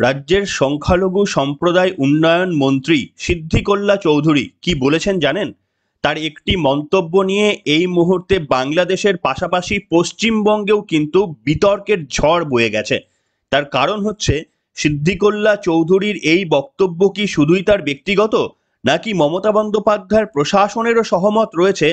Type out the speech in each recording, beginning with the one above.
রাজ্যের সংখ্যালঘু সম্প্রদায় উন্নয়ন মন্ত্রী সিদ্দিকুল্লাহ চৌধুরী কি বলেছেন জানেন? তার একটি মন্তব্য নিয়ে এই মুহূর্তে বাংলাদেশের পাশাপাশি পশ্চিমবঙ্গেও কিন্তু বিতর্কের ঝড় বয়ে গেছে। তার কারণ হচ্ছে, সিদ্দিকুল্লাহ চৌধুরীর এই বক্তব্য কি শুধুই তার ব্যক্তিগত, নাকি মমতা বন্দ্যোপাধ্যায়ের প্রশাসনেরও সহমত রয়েছে,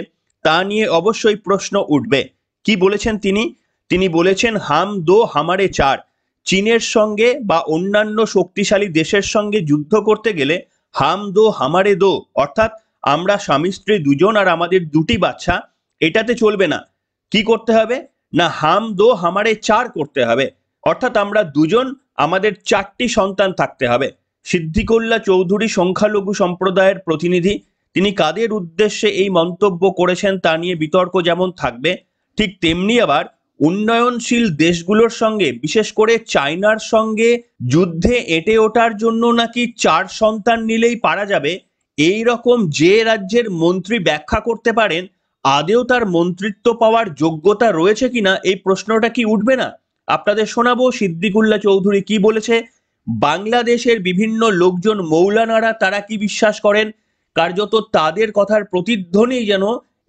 তা নিয়ে অবশ্যই প্রশ্ন উঠবে। কি বলেছেন তিনি? তিনি বলেছেন, হাম দো হামারে চার। চীনের সঙ্গে বা অন্যান্য শক্তিশালী দেশের সঙ্গে যুদ্ধ করতে গেলে হাম দো হামারে দো, অর্থাৎ আমরা স্বামী স্ত্রী দুজন আর আমাদের দুটি বাচ্চা, এটাতে চলবে না। কি করতে হবে না, হাম দো হামারে চার করতে হবে, অর্থাৎ আমরা দুজন, আমাদের চারটি সন্তান থাকতে হবে। সিদ্দিকুল্লাহ চৌধুরী সংখ্যালঘু সম্প্রদায়ের প্রতিনিধি, তিনি কাদের উদ্দেশ্যে এই মন্তব্য করেছেন তা নিয়ে বিতর্ক যেমন থাকবে, ঠিক তেমনি আবার উন্নয়নশীল দেশগুলোর সঙ্গে, বিশেষ করে চায়নার সঙ্গে যুদ্ধে এঁটে ওঠার জন্য নাকি 4 সন্তান নিলেই পারা যাবে, এই রকম যে রাজ্যের মন্ত্রী ব্যাখ্যা করতে পারেন, আদেও তার মন্ত্রিত্ব পাওয়ার যোগ্যতা রয়েছে কিনা, এই প্রশ্নটা কি উঠবে না? আপনাদের শোনাবো সিদ্দিকুল্লাহ চৌধুরী কি বলেছে। বাংলাদেশের বিভিন্ন লোকজন, মৌলানারা, তারা কি বিশ্বাস করেন, কার্যত তাদের কথার প্রতিধ্বনি যেন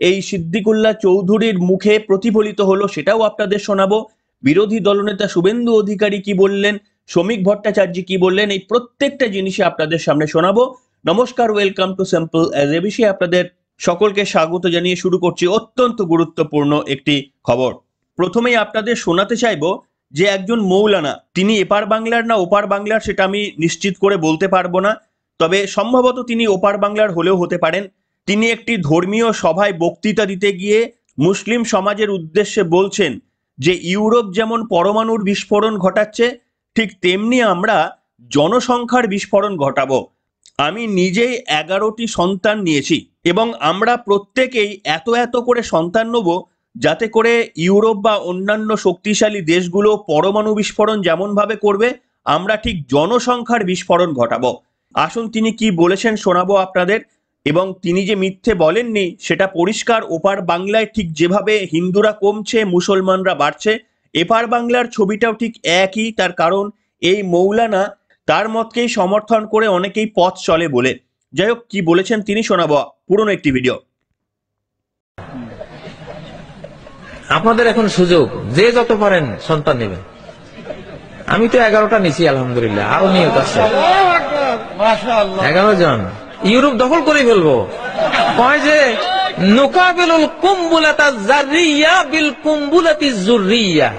এই সিদ্দিকুল্লাহ চৌধুরীর মুখে প্রতিফলিত হলো, সেটাও আপনাদের শোনাবো। বিরোধী দলনেতা শুভেন্দু অধিকারী কি বললেন, শ্রমিক ভট্টাচার্য কি বললেন, এই প্রত্যেকটা জিনিসই আপনাদের সামনে শোনাবো। নমস্কার, welcome to simple as a বিষয়ে আপনাদের সকলকে স্বাগত জানিয়ে শুরু করছি অত্যন্ত গুরুত্বপূর্ণ একটি খবর। প্রথমেই আপনাদের শোনাতে চাইবো যে একজন মৌলানা, তিনি এপার বাংলার না ওপার বাংলার সেটা আমি নিশ্চিত করে বলতে পারবো না, তবে সম্ভবত তিনি ওপার বাংলার হলেও হতে পারেন। তিনি একটি ধর্মীয় সভায় বক্তৃতা দিতে গিয়ে মুসলিম সমাজের উদ্দেশ্যে বলছেন যে ইউরোপ যেমন পরমাণুর বিস্ফোরণ ঘটাচ্ছে, ঠিক তেমনি আমরা জনসংখ্যার বিস্ফোরণ ঘটাবো। আমি নিজেই 11টি সন্তান নিয়েছি এবং আমরা প্রত্যেকেই এত এত করে সন্তান নেব, যাতে করে ইউরোপ বা অন্যান্য শক্তিশালী দেশগুলো পরমাণু বিস্ফোরণ যেমন ভাবে করবে, আমরা ঠিক জনসংখ্যার বিস্ফোরণ ঘটাবো। আসুন তিনি কি বলেছেন শোনাবো আপনাদের। এবং তিনি যে মিথ্যে বলেননি সেটা পরিষ্কার, ওপার বাংলায় ঠিক যেভাবে হিন্দুরা কমছে মুসলমানরা বাড়ছে, এপার বাংলার ছবিটাও ঠিক একই। তার কারণ এই মৌলানা তার মতকেই সমর্থন করে অনেকেই পথ চলে বলে। যাই হোক, কি বলেছেন তিনি শোনাবো, পুরনো একটি ভিডিও। আপনাদের এখন সুযোগ, যে যত পারেন সন্তান নেবেন। আমি তো 11টা নিছি আলহামদুলিল্লাহ, আরো নিয়ত আছে 11 জন। ইউরোপ দখল করে ফেলবো। কয় যে নুকাবিলুল কুম্বুলাতা জাররিয়া বিল কুম্বুলাতি জুররিয়া,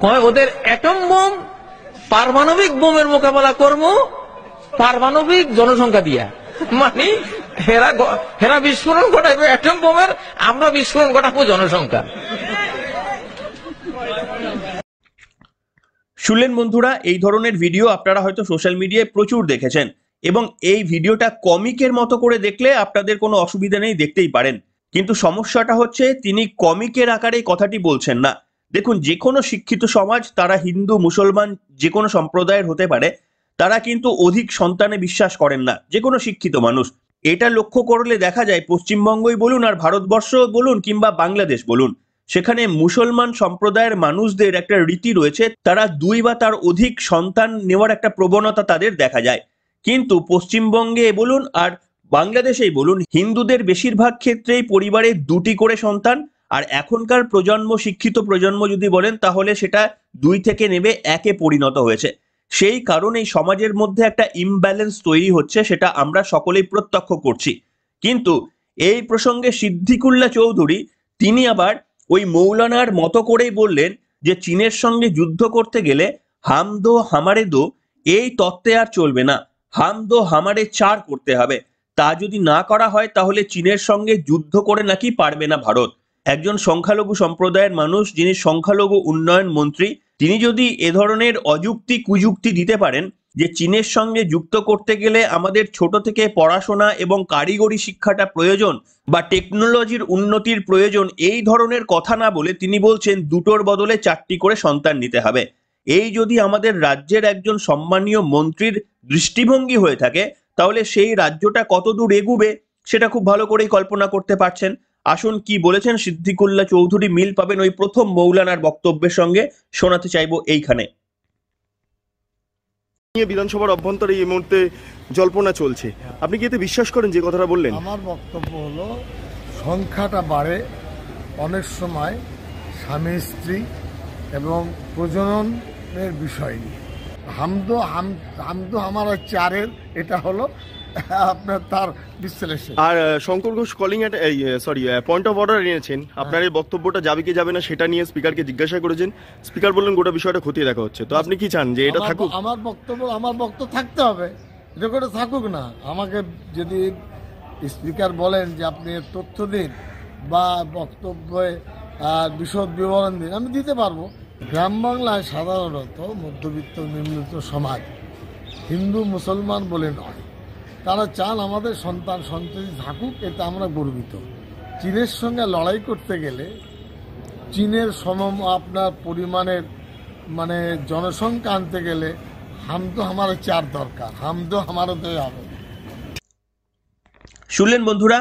কয় ওদের অ্যাটম বোম, পারমাণবিক বোমের মোকাবেলা করবো পারমাণবিক জনসংখ্যা দিয়া। মানে হেরা বিস্ফোরণ ঘটাইবে অ্যাটম বোমের, আমরা বিস্ফোরণ ঘটাবো জনসংখ্যা। শুনলেন বন্ধুরা, এই ধরনের ভিডিও আপনারা হয়তো সোশ্যাল মিডিয়ায় প্রচুর দেখেছেন, এবং এই ভিডিওটা কমিকের মতো করে দেখলে আপনাদের কোনো অসুবিধা নেই, দেখতেই পারেন। কিন্তু সমস্যাটা হচ্ছে তিনি কমিকের আকারে কথাটি বলছেন না। দেখুন, যে কোনো শিক্ষিত সমাজ, তারা হিন্দু মুসলমান যে কোনো সম্প্রদায়ের হতে পারে, তারা কিন্তু অধিক সন্তানে বিশ্বাস করেন না, যে কোনো শিক্ষিত মানুষ। এটা লক্ষ্য করলে দেখা যায় পশ্চিমবঙ্গই বলুন আর ভারতবর্ষ বলুন কিংবা বাংলাদেশ বলুন, সেখানে মুসলমান সম্প্রদায়ের মানুষদের একটা রীতি রয়েছে, তারা 2 বা তার অধিক সন্তান নেওয়ার একটা প্রবণতা তাদের দেখা যায়। কিন্তু পশ্চিমবঙ্গে বলুন আর বাংলাদেশেই বলুন, হিন্দুদের বেশিরভাগ ক্ষেত্রেই পরিবারে 2টি করে সন্তান, আর এখনকার প্রজন্ম, শিক্ষিত প্রজন্ম যদি বলেন, তাহলে সেটা 2 থেকে নেমে 1-এ পরিণত হয়েছে। সেই কারণেই সমাজের মধ্যে একটা ইমব্যালেন্স তৈরি হচ্ছে, সেটা আমরা সকলেই প্রত্যক্ষ করছি। কিন্তু এই প্রসঙ্গে সিদ্দিকুল্লাহ চৌধুরী তিনি আবার ওই মৌলানার মতো করেই বললেন যে চীনের সঙ্গে যুদ্ধ করতে গেলে হাম দো হামারে দো, এই তত্ত্বে আর চলবে না, হাম দো হামারে চার করতে হবে। তা যদি না করা হয়, তাহলে চীনের সঙ্গে যুদ্ধ করে নাকি পারবে না ভারত। একজন সংখ্যালঘু সম্প্রদায়ের মানুষ, যিনি সংখ্যালঘু উন্নয়ন মন্ত্রী, তিনি যদি এ ধরনের অযুক্তি কুযুক্তি দিতে পারেন যে চীনের সঙ্গে যুক্ত করতে গেলে আমাদের ছোট থেকে পড়াশোনা এবং কারিগরি শিক্ষাটা প্রয়োজন বা টেকনোলজির উন্নতির প্রয়োজন, এই ধরনের কথা না বলে তিনি বলছেন 2টোর বদলে 4টি করে সন্তান নিতে হবে। এই যদি আমাদের রাজ্যের একজন সম্মানীয় মন্ত্রীর দৃষ্টিভঙ্গি হয়ে থাকে, তাহলে সেই রাজ্যটা কতদূর এগুবে সেটা খুব ভালো করেই কল্পনা করতে পারছেন। আসুন কি বলেছেন সিদ্দিকুল্লাহ চৌধুরী, মিল পাবেন ওই প্রথম মৌলানার বক্তব্যের সঙ্গে, শোনাতে চাইবো এইখানে। নিয়ে বিধানসভার অভ্যন্তরে এই মুহূর্তে জল্পনা চলছে, আপনি কি এতে বিশ্বাস করেন যে কথাটা বললেন? আমার বক্তব্য হলো সংখ্যাটা বাড়ে অনেক সময় স্বামী স্ত্রী এবং প্রজননের বিষয় নিয়ে। হামদো আমার চারের এটা হলো আপনার তার বিশ্লেষণ। আর Shankar Ghosh calling point of order এনেছেন, আপনার এই বক্তব্যটা যাবে কি যাবে না সেটা নিয়ে স্পিকারকে জিজ্ঞাসা করেছেন। স্পিকার বললেন গোটা বিষয়টা খতিয়ে দেখা হচ্ছে। তো আপনি কি চান যে এটা থাকুক? আমার বক্তব্য থাকতে হবে, এটা করে থাকুক না। আমাকে যদি স্পিকার বলেন যে আপনি তথ্য দিন বা বক্তব্যে বিশদ বিবরণ দিন, আমি দিতে পারবো। গ্রাম বাংলায় সাধারণত মধ্যবিত্ত নিম্নবিত্ত সমাজ, হিন্দু মুসলমান বলে নয়, তারা চান আমাদের সন্তান সন্ততি থাকুক, এতে আমরা গর্বিত। চীনের সঙ্গে লড়াই করতে গেলে চীনের আপনার পরিমাণের মানে জনসংখ্যা আনতে গেলে হামদো আমার চার দরকার, হামদো আমারও হবে। শুনলেন বন্ধুরা,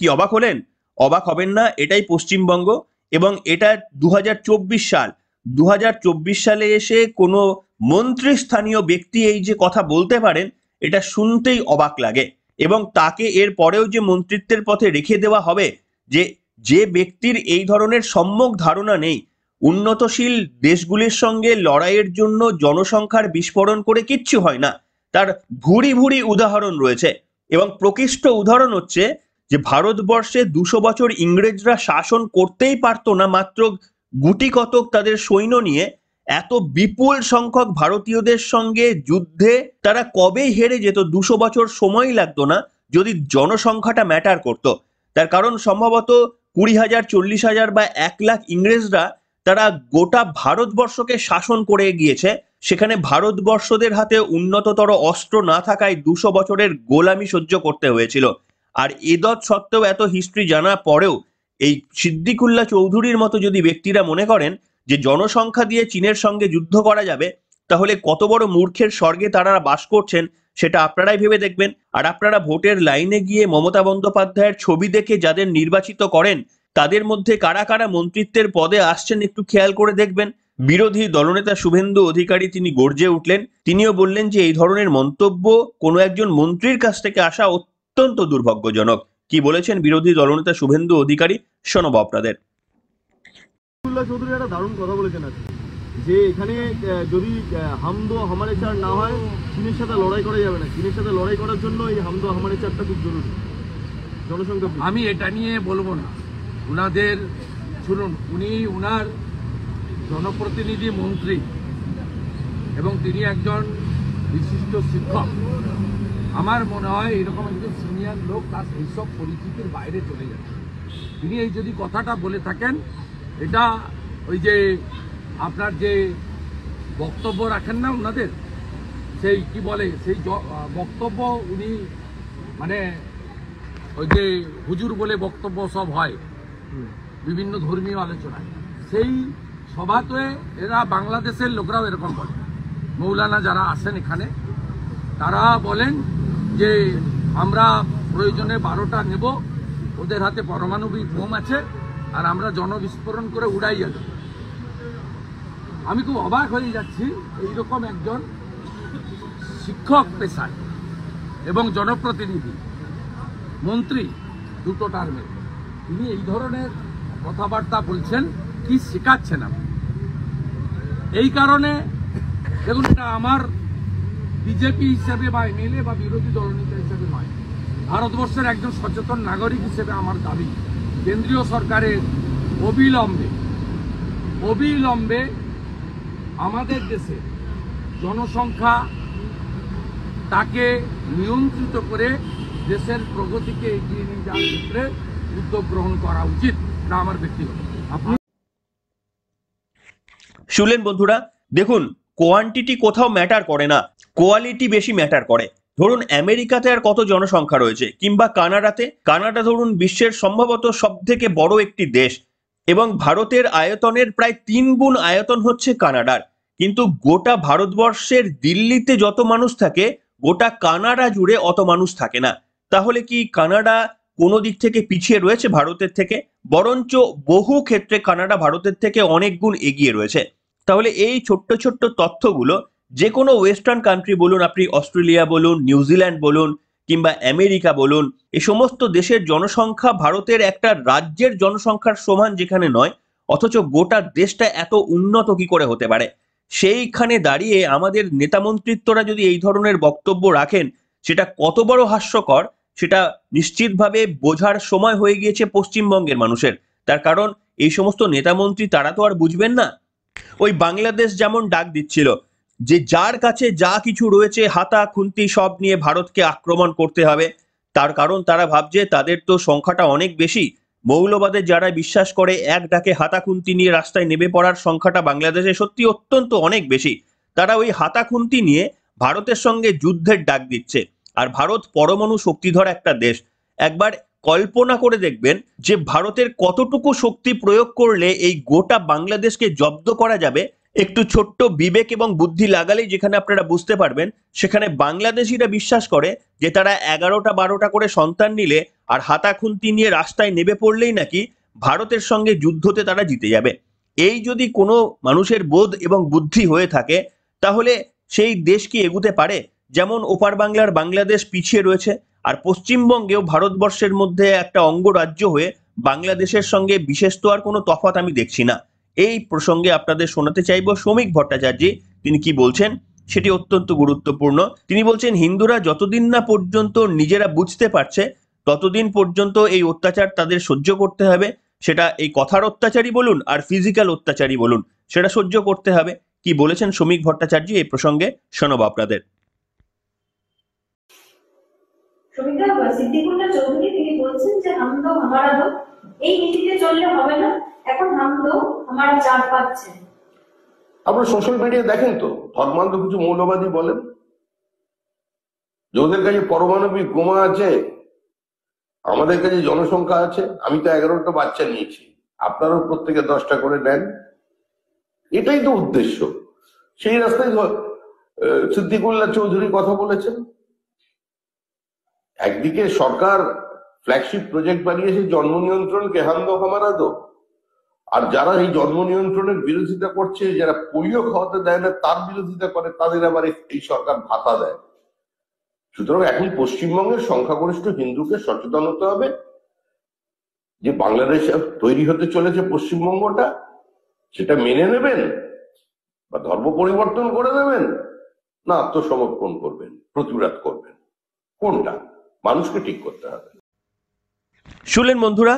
কি অবাক হলেন? অবাক হবেন না, এটাই পশ্চিমবঙ্গ এবং এটা 2024 সাল। 2024 সালে এসে কোনো মন্ত্রীস্থানীয় ব্যক্তি এই যে কথা বলতে পারেন, এটা শুনতেই অবাক লাগে। এবং তাকে এর পরেও যে মন্ত্রিত্বের পথে রেখে দেওয়া হবে, যে ব্যক্তির এই ধরনের সম্যক ধারণা নেই, উন্নতশীল দেশগুলির সঙ্গে লড়াইয়ের জন্য জনসংখ্যার বিস্ফোরণ করে কিচ্ছু হয় না, তার ভুরি ভুরি উদাহরণ রয়েছে। এবং প্রকৃষ্ট উদাহরণ হচ্ছে যে ভারতবর্ষে 200 বছর ইংরেজরা শাসন করতেই পারতো না, মাত্র গুটি কতক তাদের সৈন্য নিয়ে এত বিপুল সংখ্যক ভারতীয়দের সঙ্গে যুদ্ধে তারা কবেই হেরে যেত। 200 বছর সময় লাগতো না যদি জনসংখ্যাটা ম্যাটার করত। তার কারণ সম্ভবত 20,000, 40,000 বা 1 লাখ ইংরেজরা তারা গোটা ভারতবর্ষকে শাসন করে গিয়েছে। সেখানে ভারতবর্ষদের হাতে উন্নততর অস্ত্র না থাকায় 200 বছরের গোলামি সহ্য করতে হয়েছিল। আর এদৎ সত্ত্বেও, এত হিস্ট্রি জানার পরেও এই সিদ্দিকুল্লাহ চৌধুরীর মতো যদি ব্যক্তিরা মনে করেন যে জনসংখ্যা দিয়ে চীনের সঙ্গে যুদ্ধ করা যাবে, তাহলে কত বড় মূর্খের স্বর্গে তারা বাস করছেন সেটা আপনারাই ভেবে দেখবেন। আর আপনারা ভোটের লাইনে গিয়ে মমতা বন্দ্যোপাধ্যায়ের ছবি দেখে যাদের নির্বাচিত করেন, তাদের মধ্যে কারা কারা মন্ত্রিত্বের পদে আসছেন একটু খেয়াল করে দেখবেন। বিরোধী দলনেতা শুভেন্দু অধিকারী তিনি গর্জে উঠলেন, তিনিও বললেন যে এই ধরনের মন্তব্য কোনো একজন মন্ত্রীর কাছ থেকে আসা অত্যন্ত দুর্ভাগ্যজনক। কি বলেছেন বিরোধী দলনেতা শুভেন্দু অধিকারী, শোনাবো আপনাদের। চৌধুরী একটা দারুণ কথা বলেছেন আজকে, যে এখানে যদি হামদো হামারে চার না হয়, চীনের সাথে লড়াই করা যাবে না। চীনের সাথে লড়াই করার জন্য এই হামদো হামারে চারটা খুব জরুরি। জনসংখ্যা আমি এটা নিয়ে বলবো না, উনাদের শুনুন, উনি উনার জনপ্রতিনিধি মন্ত্রী এবং তিনি একজন বিশিষ্ট শিক্ষক। আমার মনে হয় এরকম একজন সিনিয়র লোক তার এইসব পরিস্থিতির বাইরে চলে যাচ্ছে। তিনি এই যদি কথাটা বলে থাকেন, এটা ওই যে আপনার যে বক্তব্য রাখেন না ওনাদের, সেই কি বলে সেই বক্তব্য উনি মানে ওই যে হুজুর বলে বক্তব্য সব হয় বিভিন্ন ধর্মীয় আলোচনায়, সেই সভাতে এরা বাংলাদেশের লোকরাও এরকম বলে। মৌলানা যারা আসেন এখানে তারা বলেন যে আমরা প্রয়োজনে 12টা নেব, ওদের হাতে পারমাণবিক বোম আছে, আর আমরা জনবিস্ফোরণ করে উড়াই যাব। আমি খুব অবাক হয়ে যাচ্ছি, এইরকম একজন শিক্ষক পেশায় এবং জনপ্রতিনিধি মন্ত্রী দুটো টার্মে তিনি এই ধরনের কথাবার্তা বলছেন, কি শেখাচ্ছেন আপনি? এই কারণে দেখুন, এটা আমার বিজেপি হিসেবে বা এমএলএ বা বিরোধী দলনেতা হিসেবে নয়, ভারতবর্ষের একজন সচেতন নাগরিক হিসেবে আমার দাবি, কেন্দ্রীয় সরকারের অবিলম্বে আমাদের দেশে জনসংখ্যা তাকে নিয়ন্ত্রিত করে দেশের প্রগতিকে এগিয়ে নিয়ে যাওয়ার ক্ষেত্রে উদ্যোগ গ্রহণ করা উচিত। এটা আমার ব্যক্তিগত। আপনি শুনলেন বন্ধুরা, দেখুন কোয়ান্টিটি কোথাও ম্যাটার করে না, কোয়ালিটি বেশি ম্যাটার করে। ধরুন আমেরিকাতে আর কত জনসংখ্যা রয়েছে, কিংবা কানাডা ধরুন বিশ্বের সম্ভবত সব থেকে বড় একটি দেশ এবং ভারতের আয়তনের প্রায় 3 গুণ আয়তন হচ্ছে কানাডার। কিন্তু গোটা ভারতবর্ষের দিল্লিতে যত মানুষ থাকে, গোটা কানাডা জুড়ে অত মানুষ থাকে না। তাহলে কি কানাডা কোনো দিক থেকে পিছিয়ে রয়েছে ভারতের থেকে? বরঞ্চ বহু ক্ষেত্রে কানাডা ভারতের থেকে অনেক গুণ এগিয়ে রয়েছে। তাহলে এই ছোট্ট ছোট্ট তথ্যগুলো যে কোনো ওয়েস্টার্ন কান্ট্রি বলুন, আপনি অস্ট্রেলিয়া বলুন, নিউজিল্যান্ড বলুন কিংবা আমেরিকা বলুন, এই সমস্ত দেশের জনসংখ্যা ভারতের একটা রাজ্যের জনসংখ্যার সমান যেখানে নয়, অথচ গোটা দেশটা এত উন্নত কি করে হতে পারে? সেইখানে দাঁড়িয়ে আমাদের নেতামন্ত্রিত্বরা যদি এই ধরনের বক্তব্য রাখেন, সেটা কত বড় হাস্যকর সেটা নিশ্চিতভাবে বোঝার সময় হয়ে গিয়েছে পশ্চিমবঙ্গের মানুষের। তার কারণ এই সমস্ত নেতামন্ত্রী তারা তো আর বুঝবেন না। ওই বাংলাদেশ যেমন ডাক দিচ্ছিল যে যার কাছে যা কিছু রয়েছে হাতা খুন্তি সব নিয়ে ভারতকে আক্রমণ করতে হবে, তার কারণ তারা ভাবছে তাদের তো সংখ্যাটা অনেক বেশি। মৌলবাদে যারা বিশ্বাস করে এক ডাকে হাতা খুন্তি নিয়ে রাস্তায় নেমে পড়ার সংখ্যাটা বাংলাদেশে সত্যি অত্যন্ত অনেক বেশি। তারা ওই হাতা খুন্তি নিয়ে ভারতের সঙ্গে যুদ্ধের ডাক দিচ্ছে। আর ভারত পরমাণু শক্তিধর একটা দেশ। একবার কল্পনা করে দেখবেন যে ভারতের কতটুকু শক্তি প্রয়োগ করলে এই গোটা বাংলাদেশকে জব্দ করা যাবে। একটু ছোট্ট বিবেক এবং বুদ্ধি লাগালেই যেখানে আপনারা বুঝতে পারবেন, সেখানে বাংলাদেশিরা বিশ্বাস করে যে তারা 11টা 12টা করে সন্তান নিলে আর হাতা খুন্তি নিয়ে রাস্তায় নেমে পড়লেই নাকি ভারতের সঙ্গে যুদ্ধতে তারা জিতে যাবে। এই যদি কোনো মানুষের বোধ এবং বুদ্ধি হয়ে থাকে, তাহলে সেই দেশ কি এগুতে পারে? যেমন ওপার বাংলার বাংলাদেশ পিছিয়ে রয়েছে, আর পশ্চিমবঙ্গেও ভারতবর্ষের মধ্যে একটা অঙ্গরাজ্য হয়ে বাংলাদেশের সঙ্গে বিশেষ তো আর কোনো তফাৎ আমি দেখছি না। এই প্রসঙ্গে আপনাদের শোনাতে চাইব শ্রমিক ভট্টাচার্য তিনি কি বলছেন, সেটি অত্যন্ত গুরুত্বপূর্ণ। তিনি বলছেন হিন্দুরা যতদিন না পর্যন্ত নিজেরা বুঝতে পারছে ততদিন পর্যন্ত এই অত্যাচার তাদের সহ্য করতে হবে। সেটা এই কথার অত্যাচারই বলুন আর ফিজিক্যাল অত্যাচারই বলুন, সেটা সহ্য করতে হবে। কি বলেছেন শ্রমিক ভট্টাচার্য এই প্রসঙ্গে শোনাবো আপনাদের। সিদ্দিকুল্লাহ চৌধুরী তিনি বলছেন যে হাম দো হামারা দো, এই নীতিতে চললে হবে না। এখন হাম দো হামারা চার পাচ্ছে। আপনারা সোশ্যাল মিডিয়া দেখেন তো, ধর্মান্ধ কিছু মৌলবাদী বলেন যে ওদের কাছে পারমাণবিক বোমা আছে, আমাদের কাছে জনসংখ্যা আছে। আমি তো 11টা বাচ্চা নিয়েছি, আপনারাও প্রত্যেকে 10টা করে নেন। এটাই তো উদ্দেশ্য। সেই রাস্তায় সিদ্দিকুল্লাহ চৌধুরী কথা বলেছেন। একদিকে সরকার ফ্ল্যাগশিপ প্রজেক্ট বানিয়েছে জন্ম নিয়ন্ত্রণকে, হাম দো হামারা দো, আর যারা এই জন্ম নিয়ন্ত্রণের বিরোধিতা করছে, যারা পোলিও খাওয়াতে দেয় না তার বিরোধিতা করে, তাদের আবার এই সরকার ভাতা দেয়। সুতরাং এখন পশ্চিমবঙ্গের সংখ্যাগরিষ্ঠ হিন্দুকে সচেতন হতে হবে যে বাংলাদেশ তৈরি হতে চলেছে পশ্চিমবঙ্গটা, সেটা মেনে নেবেন বা ধর্ম পরিবর্তন করে দেবেন, না আত্মসমর্পণ করবেন, প্রতিবাদ করবেন, কোনটা মানুষকে ঠিক করতে হবে। শুনলেন বন্ধুরা,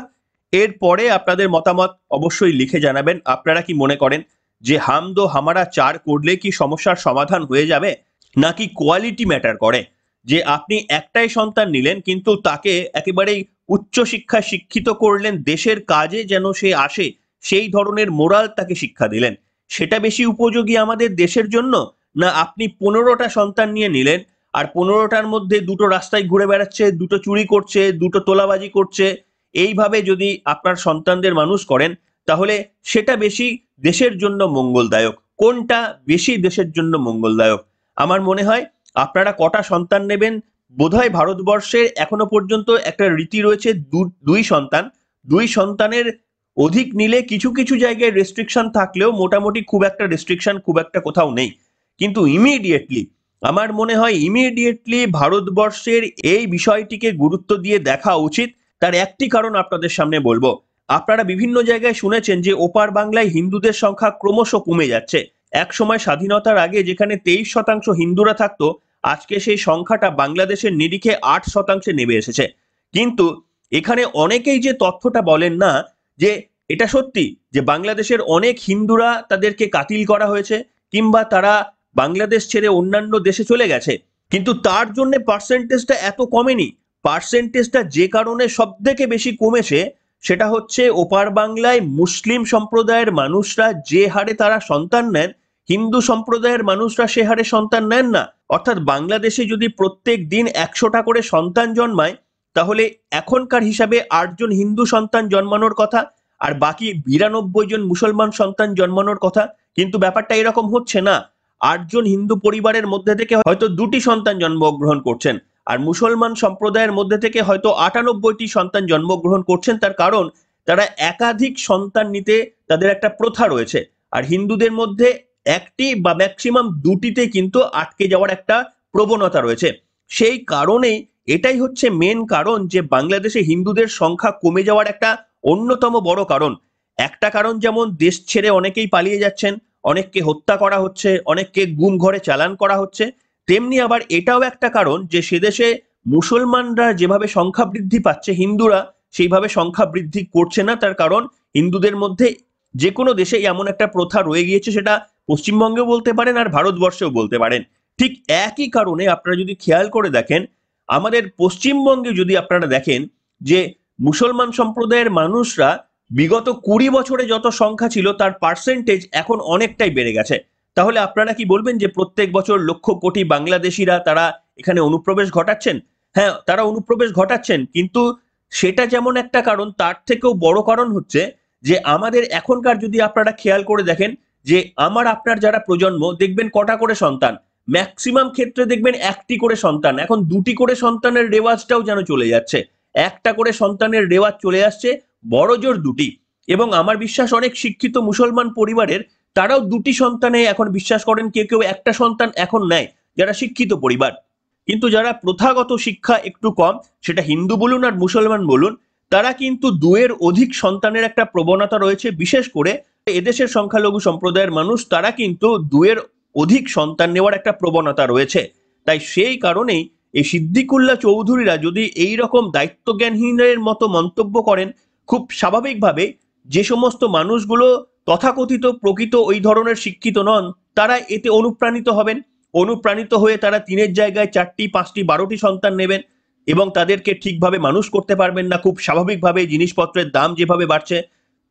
এরপরে আপনাদের মতামত অবশ্যই লিখে জানাবেন। আপনারা কি মনে করেন যে হাম দো হামারা চার করলে কি সমস্যার সমাধান হয়ে যাবে, নাকি কোয়ালিটি ম্যাটার করে? যে আপনি একটাই সন্তান নিলেন কিন্তু তাকে একেবারেই উচ্চশিক্ষায় শিক্ষিত করলেন, দেশের কাজে যেন সে আসে সেই ধরনের মোরাল তাকে শিক্ষা দিলেন, সেটা বেশি উপযোগী আমাদের দেশের জন্য? না আপনি 15টা সন্তান নিয়ে নিলেন আর 15টার মধ্যে দুটো রাস্তায় ঘুরে বেড়াচ্ছে, দুটো চুরি করছে, দুটো তোলাবাজি করছে, এইভাবে যদি আপনার সন্তানদের মানুষ করেন তাহলে সেটা বেশি দেশের জন্য মঙ্গলদায়ক? কোনটা বেশি দেশের জন্য মঙ্গলদায়ক? আমার মনে হয় আপনারা কটা সন্তান নেবেন, বোধহয় ভারতবর্ষের এখনো পর্যন্ত একটা রীতি রয়েছে দুই সন্তান। দুই সন্তানের অধিক নিলে কিছু কিছু জায়গায় রেস্ট্রিকশন থাকলেও মোটামুটি খুব একটা রেস্ট্রিকশন খুব একটা কোথাও নেই। কিন্তু ইমিডিয়েটলি আমার মনে হয় ভারতবর্ষের এই বিষয়টিকে গুরুত্ব দিয়ে দেখা উচিত। তার একটি কারণ আপনাদের সামনে বলবো। আপনারা বিভিন্ন জায়গায় শুনেছেন যে ওপার বাংলায় হিন্দুদের সংখ্যা ক্রমশ কমে যাচ্ছে। এক সময় স্বাধীনতার আগে যেখানে 23% হিন্দুরা থাকতো, আজকে সেই সংখ্যাটা বাংলাদেশের নিরিখে 8% নেমে এসেছে। কিন্তু এখানে অনেকেই যে তথ্যটা বলেন না যে এটা সত্যি যে বাংলাদেশের অনেক হিন্দুরা তাদেরকে কাতিল করা হয়েছে কিংবা তারা বাংলাদেশ ছেড়ে অন্যান্য দেশে চলে গেছে, কিন্তু তার জন্য পার্সেন্টেজটা এত কমেনি। পার্সেন্টেজটা যে কারণে সব থেকে বেশি কমেছে সেটা হচ্ছে ওপার বাংলায় মুসলিম সম্প্রদায়ের মানুষরা যে হারে তারা সন্তান নেন, হিন্দু সম্প্রদায়ের মানুষরা সে হারে সন্তান নেন না। অর্থাৎ বাংলাদেশে যদি প্রত্যেক দিন 100টা করে সন্তান জন্মায়, তাহলে এখনকার হিসাবে 8 জন হিন্দু সন্তান জন্মানোর কথা আর বাকি 92 জন মুসলমান সন্তান জন্মানোর কথা। কিন্তু ব্যাপারটা এরকম হচ্ছে না। 8 জন হিন্দু পরিবারের মধ্যে থেকে হয়তো 2টি সন্তান জন্মগ্রহণ করছেন, আর মুসলমান সম্প্রদায়ের মধ্যে থেকে হয়তো 98টি সন্তান জন্মগ্রহণ করছেন। তার কারণ তারা একাধিক সন্তান নিতে তাদের একটা প্রথা রয়েছে, আর হিন্দুদের মধ্যে একটি বা ম্যাক্সিমাম দুটিতে কিন্তু আটকে যাওয়ার একটা প্রবণতা রয়েছে। সেই কারণেই এটাই হচ্ছে মেন কারণ যে বাংলাদেশে হিন্দুদের সংখ্যা কমে যাওয়ার একটা অন্যতম বড় কারণ। একটা কারণ যেমন দেশ ছেড়ে অনেকেই পালিয়ে যাচ্ছেন, অনেককে হত্যা করা হচ্ছে, অনেককে গুম ঘরে চালান করা হচ্ছে, তেমনি আবার এটাও একটা কারণ যে সেদেশে মুসলমানরা যেভাবে সংখ্যা বৃদ্ধি পাচ্ছে হিন্দুরা সেইভাবে সংখ্যা বৃদ্ধি করছে না। তার কারণ হিন্দুদের মধ্যে যে কোনো দেশে এমন একটা প্রথা রয়ে গিয়েছে, সেটা পশ্চিমবঙ্গেও বলতে পারেন আর ভারতবর্ষেও বলতে পারেন। ঠিক একই কারণে আপনারা যদি খেয়াল করে দেখেন, আমাদের পশ্চিমবঙ্গে যদি আপনারা দেখেন যে মুসলমান সম্প্রদায়ের মানুষরা বিগত 20 বছরে যত সংখ্যা ছিল তার পার্সেন্টেজ এখন অনেকটাই বেড়ে গেছে। তাহলে আপনারা কি বলবেন যে প্রত্যেক বছর লক্ষ কোটি বাংলাদেশিরা তারা এখানে অনুপ্রবেশ ঘটাচ্ছেন? হ্যাঁ, তারা অনুপ্রবেশ ঘটাচ্ছেন, কিন্তু সেটা যেমন একটা কারণ, তার থেকেও বড় কারণ হচ্ছে যে আমাদের এখনকার যদি আপনারা খেয়াল করে দেখেন যে আমার আপনার যারা প্রজন্ম, দেখবেন কটা করে সন্তান, ম্যাক্সিমাম ক্ষেত্রে দেখবেন একটি করে সন্তান, এখন দুটি করে সন্তানের রেওয়াজটাও যেন চলে যাচ্ছে, একটা করে সন্তানের রেওয়াজ চলে আসছে, বড় জোর দুটি। এবং আমার বিশ্বাস অনেক শিক্ষিত মুসলমান পরিবারের তারাও দুটি সন্তানে এখন বিশ্বাস করেন, কেউ কেউ একটা সন্তান এখন নেয় যারা শিক্ষিত পরিবার। কিন্তু যারা প্রথাগত শিক্ষা একটু কম, সেটা হিন্দু বলুন আর মুসলমান বলুন, তারা কিন্তু দুয়ের অধিক সন্তানের একটা প্রবণতা রয়েছে। বিশেষ করে এদেশের সংখ্যালঘু সম্প্রদায়ের মানুষ, তারা কিন্তু দুয়ের অধিক সন্তান নেওয়ার একটা প্রবণতা রয়েছে। তাই সেই কারণেই এই সিদ্দিকুল্লাহ চৌধুরীরা যদি এই রকম দায়িত্বজ্ঞানহীনের মতো মন্তব্য করেন, খুব স্বাভাবিকভাবে যে সমস্ত মানুষগুলো তথাকথিত প্রকৃত ওই ধরনের শিক্ষিত নন, তারা এতে অনুপ্রাণিত হবেন। অনুপ্রাণিত হয়ে তারা 3-এর জায়গায় 4টি, 5টি, 12টি সন্তান নেবেন এবং তাদেরকে ঠিকভাবে মানুষ করতে পারবেন না। খুব স্বাভাবিকভাবে জিনিসপত্রের দাম যেভাবে বাড়ছে,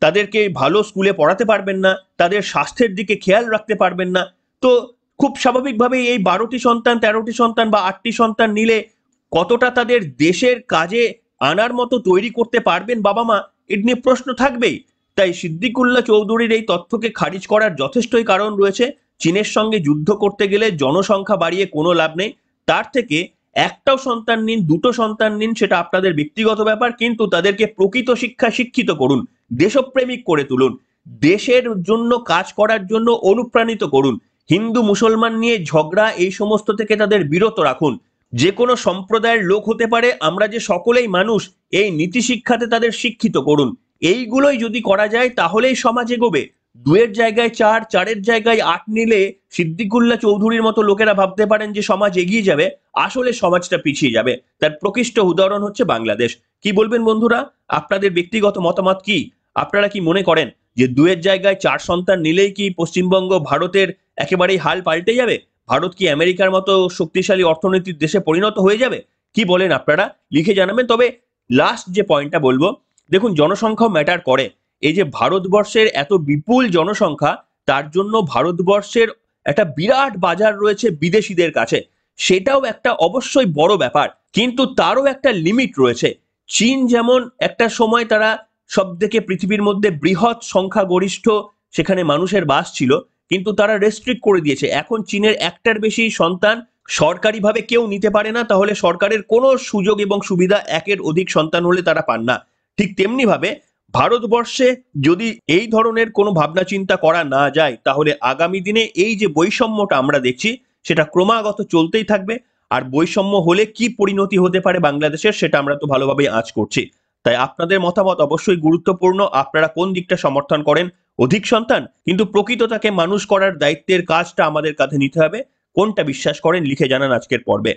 তাদেরকে ভালো স্কুলে পড়াতে পারবেন না, তাদের স্বাস্থ্যের দিকে খেয়াল রাখতে পারবেন না। তো খুব স্বাভাবিকভাবে এই 12টি সন্তান, 13টি সন্তান বা 8টি সন্তান নিলে কতটা তাদের দেশের কাজে আনার মতো তৈরি করতে পারবেন বাবা মা, এ নিয়ে প্রশ্ন থাকবেই। তাই সিদ্দিকুল্লাহ চৌধুরীর এই তথ্যকে খারিজ করার যথেষ্টই কারণ রয়েছে। চীনের সঙ্গে যুদ্ধ করতে গেলে জনসংখ্যা বাড়িয়ে কোনো লাভ নেই, তার থেকে একটাও সন্তান নিন, দুটো সন্তান নিন, সেটা আপনাদের ব্যক্তিগত ব্যাপার, কিন্তু তাদেরকে প্রকৃত শিক্ষায় শিক্ষিত করুন, দেশপ্রেমিক করে তুলুন, দেশের জন্য কাজ করার জন্য অনুপ্রাণিত করুন। হিন্দু মুসলমান নিয়ে ঝগড়া এই সমস্ত থেকে তাদের বিরত রাখুন। যে কোনো সম্প্রদায়ের লোক হতে পারে, আমরা যে সকলেই মানুষ, এই নীতি শিক্ষাতে তাদের শিক্ষিত করুন। এইগুলোই যদি করা যায় তাহলেই সমাজ এগোবে। 2-এর জায়গায় 4, 4-এর জায়গায় 8 নিলে সিদ্দিকুল্লাহ চৌধুরীর মতো লোকেরা ভাবতে পারেন যে সমাজ এগিয়ে যাবে, আসলে সমাজটা পিছিয়ে যাবে। তার প্রকৃষ্ট উদাহরণ হচ্ছে বাংলাদেশ। কি বলবেন বন্ধুরা, আপনাদের ব্যক্তিগত মতামত কি? আপনারা কি মনে করেন যে 2-এর জায়গায় 4 সন্তান নিলেই কি পশ্চিমবঙ্গ ভারতের একেবারেই হাল পাল্টে যাবে? ভারত কি আমেরিকার মতো শক্তিশালী অর্থনৈতিক দেশে পরিণত হয়ে যাবে? কি বলেন আপনারা, লিখে জানাবেন। তবে লাস্ট যে পয়েন্টটা বলবো, দেখুন জনসংখ্যা ম্যাটার করে। এই যে ভারতবর্ষের এত বিপুল জনসংখ্যা, তার জন্য ভারতবর্ষের একটা বিরাট বাজার রয়েছে বিদেশিদের কাছে, সেটাও একটা অবশ্যই বড় ব্যাপার, কিন্তু তারও একটা লিমিট রয়েছে। চীন যেমন একটা সময় তারা সব থেকে পৃথিবীর মধ্যে বৃহৎ সংখ্যাগরিষ্ঠ সেখানে মানুষের বাস ছিল, কিন্তু তারা রেস্ট্রিক্ট করে দিয়েছে। এখন চীনের একটার বেশি সন্তান সরকারিভাবে কেউ নিতে পারে না, তাহলে সরকারের কোনো সুযোগ এবং সুবিধা 1-এর অধিক সন্তান হলে তারা পান না। ঠিক তেমনি ভাবে ভারতবর্ষে যদি এই ধরনের কোনো ভাবনা চিন্তা করা না যায়, তাহলে আগামী দিনে এই যে বৈষম্যটা আমরা দেখছি সেটা ক্রমাগত চলতেই থাকবে। আর বৈষম্য হলে কি পরিণতি হতে পারে বাংলাদেশের, সেটা আমরা তো ভালোভাবে আঁচ করছি। তাই আপনাদের মতামত অবশ্যই গুরুত্বপূর্ণ। আপনারা কোন দিকটা সমর্থন করেন? অধিক সন্তান, কিন্তু প্রকৃততাকে মানুষ করার দায়িত্বের কাজটা আমাদের কাঁধে নিতে হবে। কোনটা বিশ্বাস করেন লিখে জানান আজকের পর্বে।